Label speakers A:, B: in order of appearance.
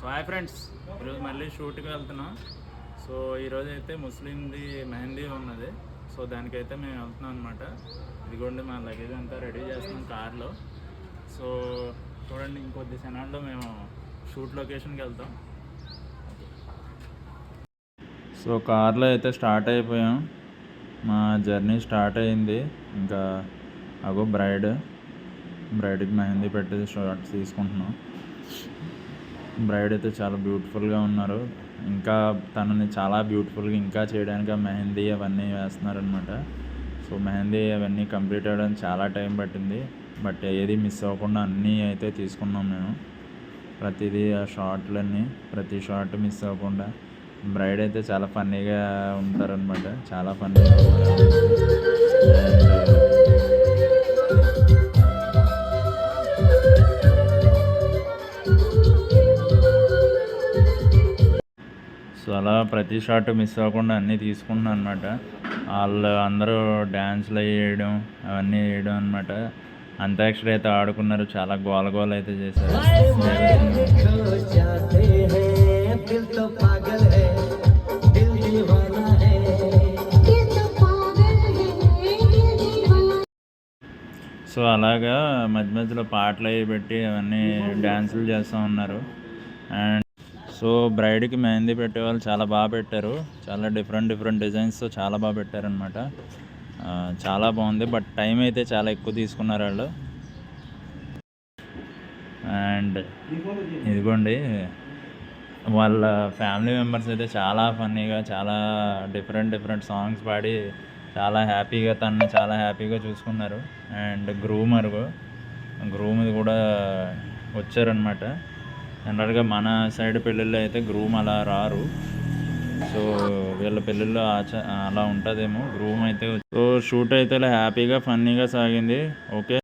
A: So hi friends, ఈరోజు మళ్ళీ షూట్కి వెళ్తున్నాం. సో ఈరోజు అయితే ముస్లింది మెహందీ ఉన్నది. సో దానికైతే మేము వెళ్తున్నాం అనమాట. ఇదిగోండి మా లగేజ్ అంతా రెడీ చేస్తున్నాం కార్లో. సో చూడండి, ఇంకొద్ది క్షణాల్లో మేము షూట్ లొకేషన్కి వెళ్తాం. సో కార్లో అయితే స్టార్ట్ అయిపోయాం. మా జర్నీ స్టార్ట్ అయింది. ఇంకా అగో బ్రైడ్కి మెహందీ పెట్టి షార్ట్స్ తీసుకుంటున్నాం. బ్రైడ్ అయితే చాలా బ్యూటిఫుల్గా ఉన్నారు. ఇంకా తనని చాలా బ్యూటిఫుల్గా ఇంకా చేయడానికి మెహందీ అవన్నీ వేస్తున్నారనమాట. సో మెహందీ అవన్నీ కంప్లీట్ అవ్వడానికి చాలా టైం పట్టింది. బట్ ఏది మిస్ అవ్వకుండా అన్నీ అయితే తీసుకున్నాం మేము. ప్రతిదీ ఆ షార్ట్లన్నీ, ప్రతి షార్ట్ మిస్ అవ్వకుండా. బ్రైడ్ అయితే చాలా ఫన్నీగా ఉంటారనమాట, చాలా ఫన్నీగా ఉంటారు. సో అలా ప్రతి షాట్ మిస్ అవ్వకుండా అన్నీ తీసుకుంటున్నాను అనమాట. వాళ్ళు అందరూ డ్యాన్స్లు వేయడం అవన్నీ వేయడం అనమాట. అంత్యాక్షరి అయితే ఆడుకున్నారు, చాలా గోల అయితే చేశారు. సో అలాగా మధ్య మధ్యలో పాటలు అవి పెట్టి అవన్నీ డ్యాన్సులు చేస్తూ ఉన్నారు. అండ్ సో బ్రైడ్కి మెహందీ పెట్టే వాళ్ళు చాలా బాగా పెట్టారు. చాలా డిఫరెంట్ డిజైన్స్తో చాలా బాగా పెట్టారనమాట. చాలా బాగుంది. బట్ టైం అయితే చాలా ఎక్కువ తీసుకున్నారు వాళ్ళు. అండ్ ఇదిగోండి, వాళ్ళ ఫ్యామిలీ మెంబర్స్ అయితే చాలా ఫన్నీగా, చాలా డిఫరెంట్ సాంగ్స్ పాడి చాలా హ్యాపీగా, తనని చాలా హ్యాపీగా చూసుకున్నారు. అండ్ గ్రూమ్ ఇది కూడా వచ్చారనమాట. జనరల్గా మన సైడ్ పెళ్ళిళ్ళు అయితే గ్రూమ్ అలా రారు. సో వీళ్ళ పెళ్ళిళ్ళు అలా ఉంటుందేమో. గ్రూమ్ అయితే. సో షూట్ అయితే ఇలా హ్యాపీగా ఫన్నీగా సాగింది. ఓకే.